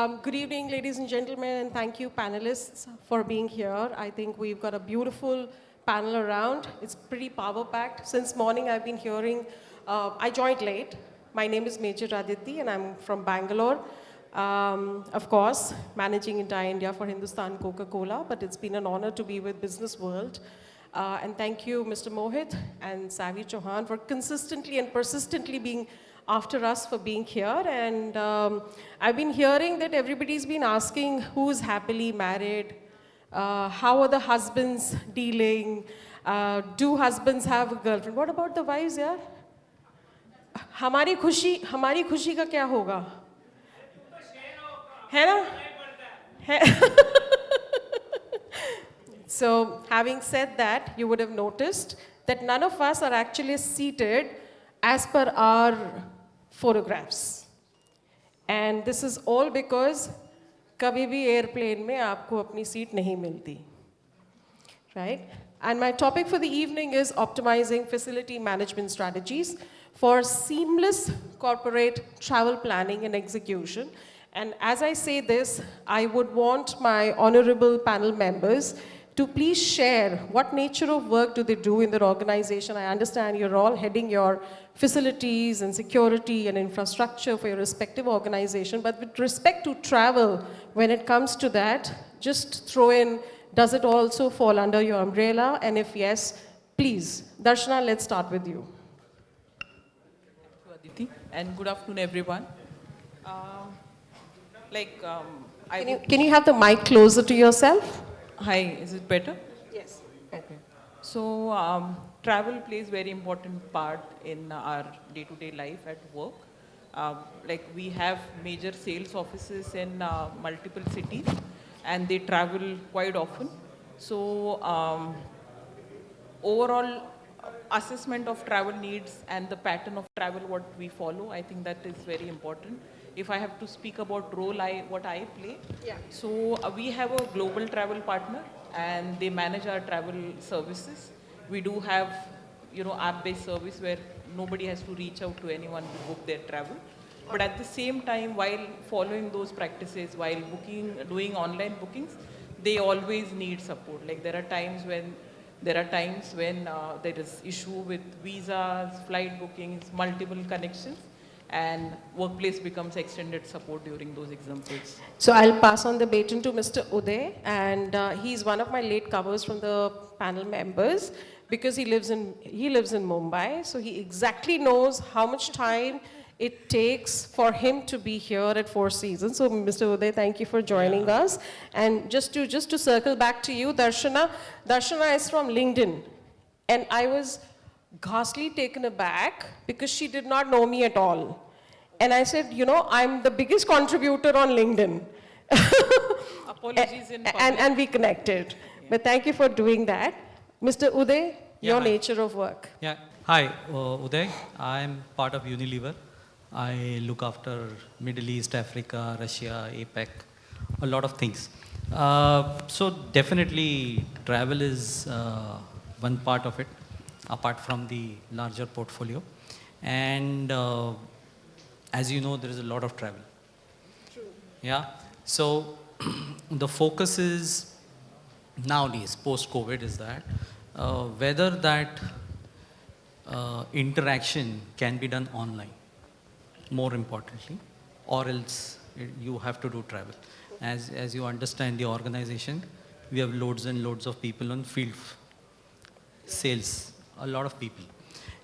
Good evening, ladies and gentlemen, and thank you, panelists, for being here. I think we've got a beautiful panel around. It's pretty power-packed. Since morning, I've been hearing, I joined late. My name is Major Aditi, and I'm from Bangalore. Of course, managing entire India for Hindustan Coca-Cola, but it's been an honor to be with Business World. And thank you, Mr. Mohit and Savi Chauhan, for consistently and persistently being after us for being here. And I've been hearing that everybody's been asking who's happily married, how are the husbands dealing, do husbands have a girlfriend? What about the wives, yeah? हमारी खुशी का क्या होगा? है ना? So, having said that, you would have noticed that none of us are actually seated as per our photographs. And this is all because कभी भी airplane में आपको अपनी seat नहीं मिलती. Right? And my topic for the evening is optimizing facility management strategies for seamless corporate travel planning and execution. And as I say this, I would want my honorable panel members to please share what nature of work do they do in their organization. I understand you're all heading your facilities and security and infrastructure for your respective organization, but with respect to travel, when it comes to that, just throw in, does it also fall under your umbrella? And if yes, please. Darshana, let's start with you. Thank you, Aditi, and good afternoon, everyone. Can you have the mic closer to yourself? Hi, is it better? Yes. Okay. So, travel plays very important part in our day-to-day life at work. We have major sales offices in multiple cities, and they travel quite often. So, overall assessment of travel needs and the pattern of travel what we follow, I think that is very important. If I have to speak about role, what I play. Yeah. So we have a global travel partner, and they manage our travel services. We do have, app-based service where nobody has to reach out to anyone to book their travel. But at the same time, while following those practices, while doing online bookings, they always need support. Like there are times when there is issue with visas, flight bookings, multiple connections, and workplace becomes extended support during those examples. So I'll pass on the baton to Mr. Uday, and he's one of my late covers from the panel members because he lives in Mumbai, so he exactly knows how much time it takes for him to be here at Four Seasons. So Mr. Uday, thank you for joining us. And just to circle back to you, Darshana is from LinkedIn, and I was ghastly taken aback because she did not know me at all. And I said, I'm the biggest contributor on LinkedIn. Apologies in public. And we connected. Yeah. But thank you for doing that. Mr. Uday, your nature of work. Yeah. Hi, Uday. I'm part of Unilever. I look after Middle East, Africa, Russia, APEC, a lot of things. So definitely travel is one part of it, apart from the larger portfolio. And as you know, there is a lot of travel. True. Yeah. So the focus is nowadays, post-COVID, is that whether that interaction can be done online, more importantly, or else you have to do travel. As you understand the organization, we have loads and loads of people on field sales, a lot of people.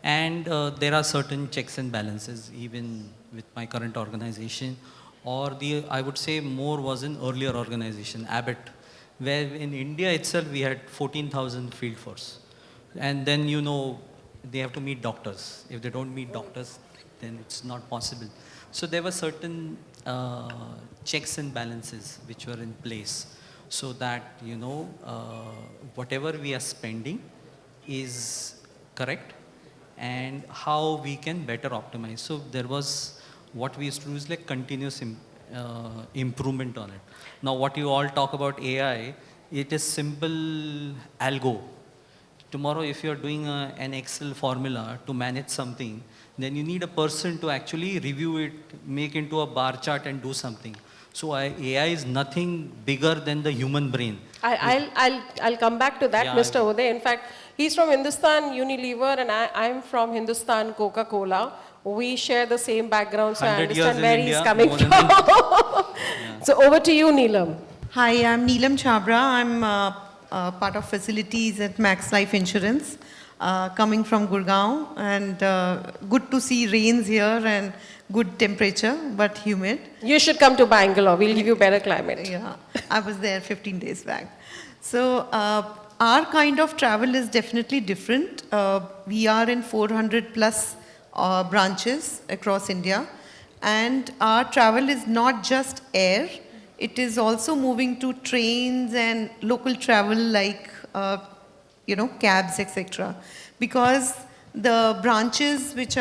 And there are certain checks and balances, even with my current organization, or I would say more was in earlier organization, Abbott, where in India itself we had 14,000 field force. And then, they have to meet doctors. If they don't meet doctors, then it's not possible. So there were certain checks and balances which were in place so that, whatever we are spending is correct and how we can better optimize. So there was, what we used to do is like continuous improvement on it. Now what you all talk about AI, it is simple algo. Tomorrow if you're doing an Excel formula to manage something, then you need a person to actually review it, make into a bar chart and do something. So AI is nothing bigger than the human brain. I'll come back to that, Yeah, Mr. Uday. In fact, he's from Hindustan Unilever and I'm from Hindustan Coca-Cola. We share the same background, so I 100 years understand in where India, he's coming more from. than the, So over to you, Neelam. Hi, I'm Neelam Chhabra. I'm part of facilities at Max Life Insurance, coming from Gurgaon. And good to see rains here and good temperature, but humid. You should come to Bangalore. We'll give you better climate. Yeah, I was there 15 days back. So our kind of travel is definitely different. We are in 400 plus branches across India. And our travel is not just air. It is also moving to trains and local travel like, cabs, etc. Because the branches which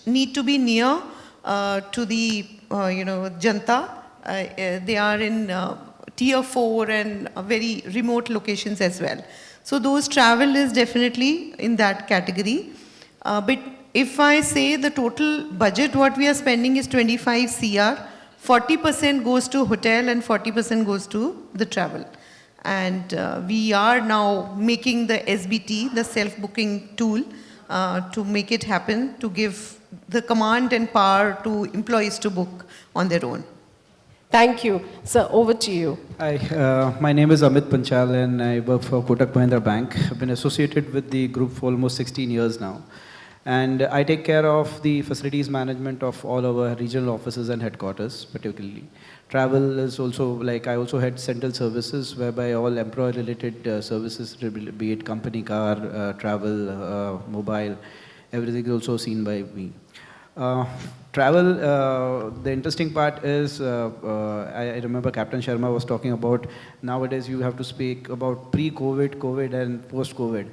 need to be near to the, Janta, they are in tier 4 and very remote locations as well. So those travel is definitely in that category. But if I say the total budget what we are spending is 25 CR, 40% goes to hotel and 40% goes to the travel. And we are now making the SBT, the self-booking tool, to make it happen, to give the command and power to employees to book on their own. Thank you. Sir, over to you. Hi, my name is Amit Panchal and I work for Kotak Mahindra Bank. I've been associated with the group for almost 16 years now. And I take care of the facilities management of all our regional offices and headquarters, particularly. Travel is also, like I also had central services whereby all employee-related services, be it company car, travel, mobile, everything is also seen by me. Travel, the interesting part is, I remember Captain Sharma was talking about nowadays you have to speak about pre-COVID, COVID and post-COVID.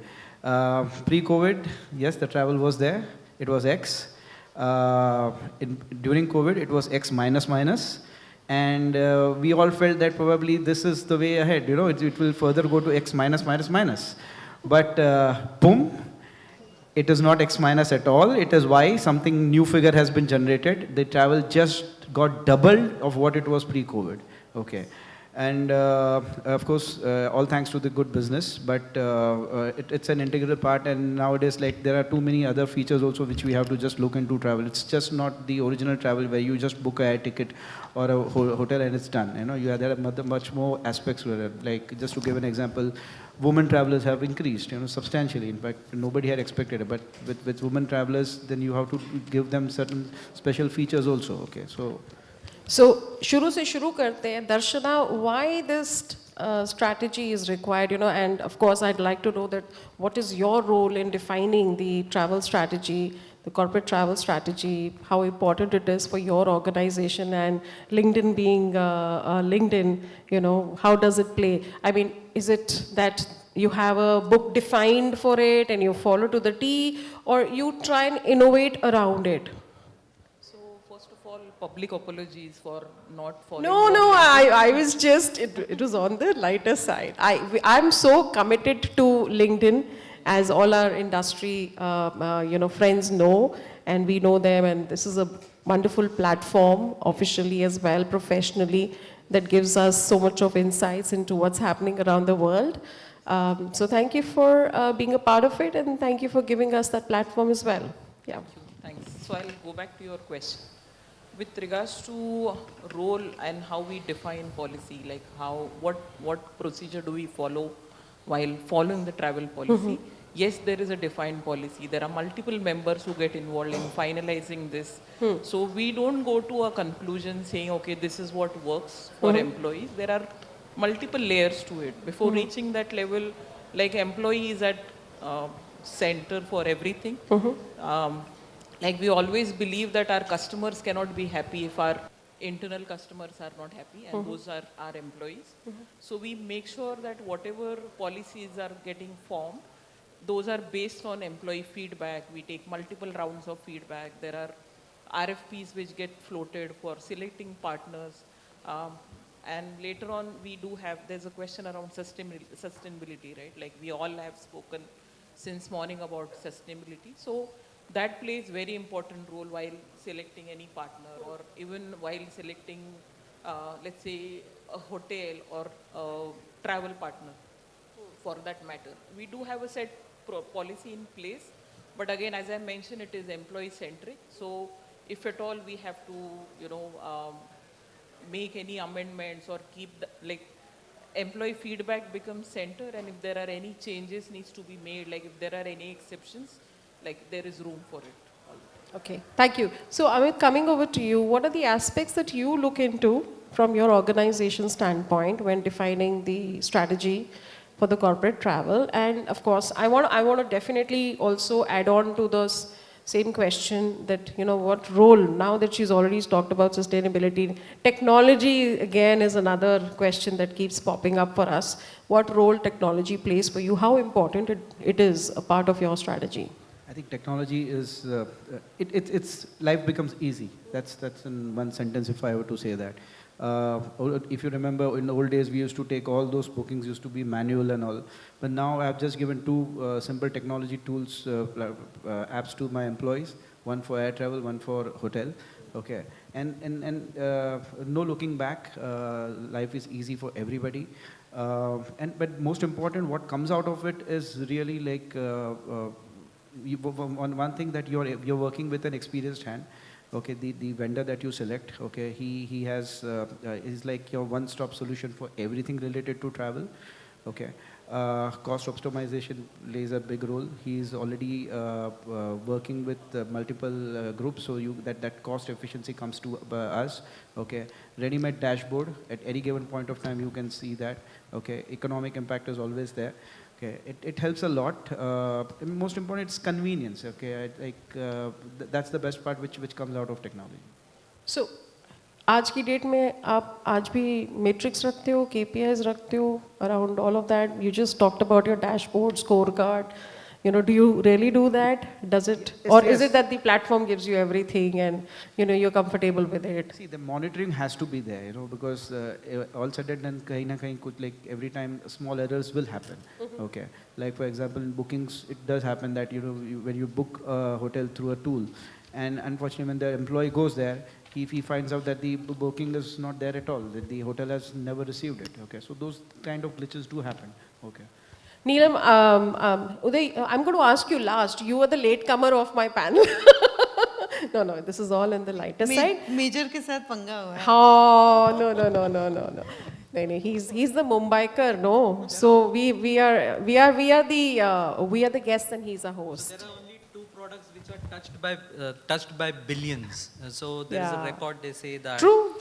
Pre-COVID, yes, the travel was there. It was X. During COVID, it was X minus minus. And we all felt that probably this is the way ahead. It will further go to X minus minus minus. But boom, it is not X minus at all. It is Y. Something new figure has been generated. The travel just got doubled of what it was pre-COVID. Okay. And of course, all thanks to the good business, but it's an integral part. And nowadays, like there are too many other features also which we have to just look into travel. It's just not the original travel where you just book a air ticket or a hotel and it's done. There are much more aspects to it. Like just to give an example, women travelers have increased, substantially. In fact, nobody had expected it. But with women travelers, then you have to give them certain special features also. Okay, so. So, shuru se shuru karte hain. Darshana, why this strategy is required, and of course I'd like to know that what is your role in defining the travel strategy, the corporate travel strategy, how important it is for your organization, and LinkedIn being LinkedIn, how does it play? I mean, is it that you have a book defined for it and you follow to the T, or you try and innovate around it? Public apologies for not following. No, I was just, it was on the lighter side. I'm so committed to LinkedIn, as all our industry, friends know, and we know them, and this is a wonderful platform, officially as well, professionally, that gives us so much of insights into what's happening around the world. So thank you for being a part of it, and thank you for giving us that platform as well. Yeah. Thanks. So I'll go back to your question. With regards to role and how we define policy, like what procedure do we follow while following the travel policy? Yes, there is a defined policy. There are multiple members who get involved in finalizing this. So we don't go to a conclusion saying, okay, this is what works for employees. There are multiple layers to it. Before reaching that level, like employee is at center for everything. Like we always believe that our customers cannot be happy if our internal customers are not happy, and those are our employees. So we make sure that whatever policies are getting formed, those are based on employee feedback. We take multiple rounds of feedback. There are RFPs which get floated for selecting partners. And later on, there's a question around sustainability, right? Like we all have spoken since morning about sustainability. So that plays very important role while selecting any partner, or even while selecting let's say, a hotel or a travel partner, for that matter. We do have a set policy in place, but again, as I mentioned, it is employee centric. So if at all we have to, make any amendments or keep like employee feedback becomes center, and if there are any changes needs to be made, like if there are any exceptions, like there is room for it. Okay, thank you. So Amit, coming over to you, what are the aspects that you look into from your organization standpoint when defining the strategy for the corporate travel? And of course, I want to definitely also add on to this same question that, what role, now that she's already talked about sustainability, technology again is another question that keeps popping up for us. What role technology plays for you? How important it is a part of your strategy? I think technology is, it's life becomes easy. That's in one sentence if I were to say that. If you remember, in the old days we used to take all those bookings, used to be manual and all. But now I've just given two simple technology tools, apps to my employees. One for air travel, one for hotel. Okay, and no looking back. Life is easy for everybody. But most important, what comes out of it is really like. One thing that you're working with an experienced hand, okay, the vendor that you select, okay, he has is like your one-stop solution for everything related to travel, okay. Cost optimization plays a big role. He is already working with multiple groups, so that cost efficiency comes to us, okay. Ready-made dashboard at any given point of time you can see that, okay. Economic impact is always there. Okay, it helps a lot. Most important, it's convenience. Okay, that's the best part which comes out of technology. So, आज की date में आप आज भी matrix रखते हो, KPIs रखते हो around all of that? You just talked about your dashboard, scorecard. Do you really do that? Does it, yes, or yes. is it that the platform gives you everything and you're comfortable with it? See, the monitoring has to be there, because all said and done, kahin na kahin, like every time small errors will happen. Okay, like for example in bookings, it does happen that when you book a hotel through a tool, and unfortunately when the employee goes there, he finds out that the booking is not there at all, that the hotel has never received it. Okay, so those kind of glitches do happen. Okay. Neelam, Uday, I'm going to ask you last. You were the latecomer of my panel. No, this is all in the lighter side. Major के साथ पंगा हुआ है. Oh, no. No, he's the Mumbaiker, no. So we are the guests and he's a host. So there are only two products which are touched by billions. So there is a record. They say that True.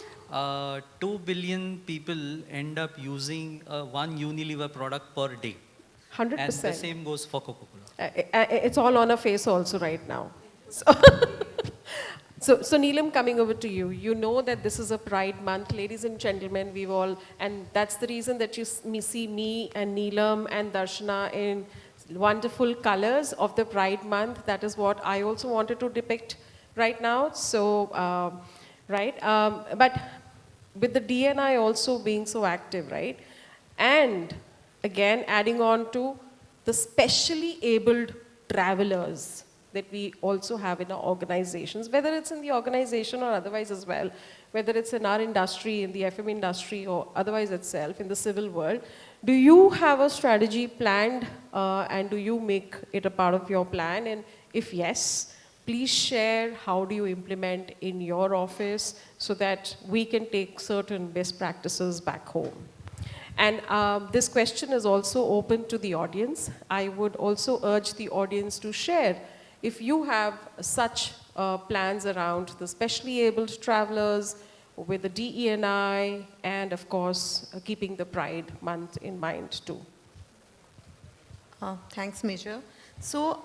2 billion people end up using one Unilever product per day. 100%. And the same goes for Coca-Cola. It's all on her face also right now. So Neelam, coming over to you. You know that this is a Pride Month. Ladies and gentlemen, and that's the reason that you see me and Neelam and Darshana in wonderful colors of the Pride Month. That is what I also wanted to depict right now. So, but with the DNI also being so active, right? And again, adding on to the specially abled travelers that we also have in our organizations, whether it's in the organization or otherwise as well, whether it's in our industry, in the FM industry or otherwise itself, in the civil world. Do you have a strategy planned and do you make it a part of your plan? And if yes, please share how do you implement in your office so that we can take certain best practices back home. And this question is also open to the audience. I would also urge the audience to share if you have such plans around the specially abled travelers with the DE&I and of course keeping the Pride Month in mind too. Thanks, Major. So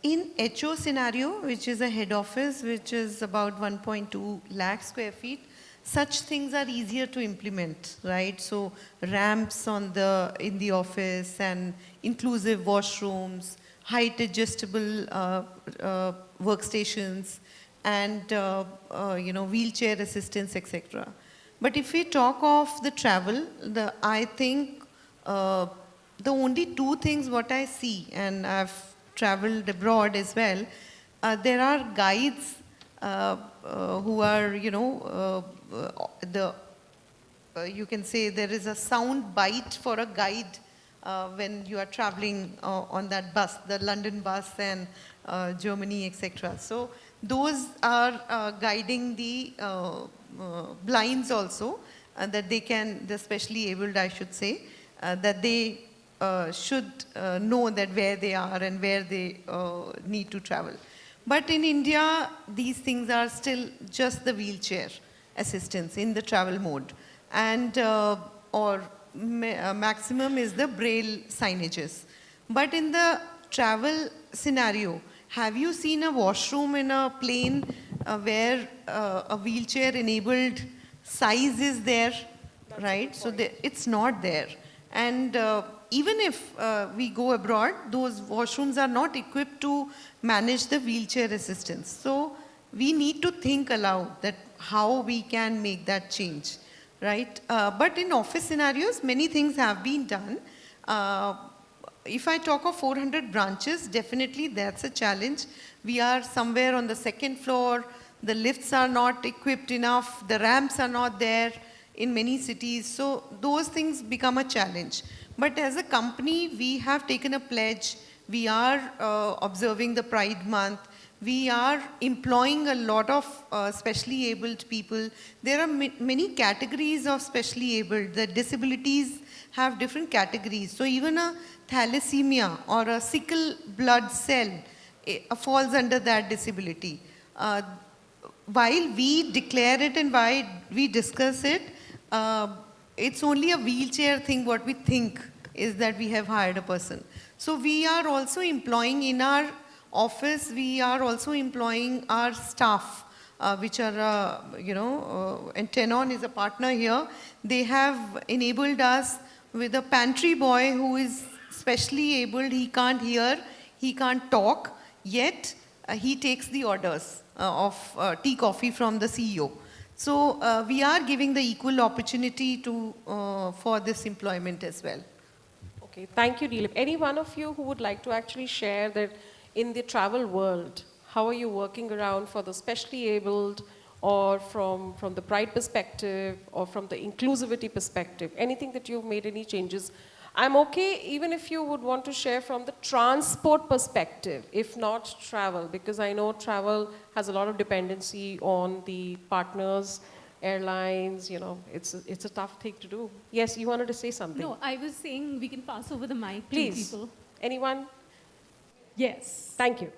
in HO scenario, which is a head office, which is about 1.2 lakh square feet, such things are easier to implement, right? So ramps in the office and inclusive washrooms, height adjustable workstations, and wheelchair assistance, etc. But if we talk of the travel, I think the only two things what I see, and I've traveled abroad as well, there are guides who are, you can say there is a sound bite for a guide when you are traveling on that bus, the London bus and Germany, etc. So those are guiding the blinds also, that they can, the specially abled I should say, that they should know that where they are and where they need to travel. But in India, these things are still just the wheelchair assistance in the travel mode. And maximum is the braille signages. But in the travel scenario, have you seen a washroom in a plane where a wheelchair enabled size is there, right? So it's not there. And even if we go abroad, those washrooms are not equipped to manage the wheelchair assistance. So we need to think aloud that how we can make that change, right? But in office scenarios, many things have been done. If I talk of 400 branches, definitely that's a challenge. We are somewhere on the second floor, the lifts are not equipped enough, the ramps are not there in many cities, so those things become a challenge. But as a company, we have taken a pledge. We are observing the Pride Month. We are employing a lot of specially abled people. There are many categories of specially abled. The disabilities have different categories. So even a thalassemia or a sickle blood cell falls under that disability. While we declare it and while we discuss it, it's only a wheelchair thing. What we think is that we have hired a person. So we are also employing in our office, we are also employing our staff, which are, and Tenon is a partner here. They have enabled us with a pantry boy who is specially abled. He can't hear, he can't talk, yet he takes the orders of tea, coffee from the CEO. So we are giving the equal opportunity to for this employment as well. Okay, thank you, Neelam. Any one of you who would like to actually share that in the travel world, how are you working around for the specially abled, or from the pride perspective, or from the inclusivity perspective? Anything that you've made any changes? I'm okay even if you would want to share from the transport perspective, if not travel, because I know travel has a lot of dependency on the partners, airlines, it's a tough thing to do. Yes, you wanted to say something. No, I was saying we can pass over the mic Please. to people. Anyone? Yes. Thank you.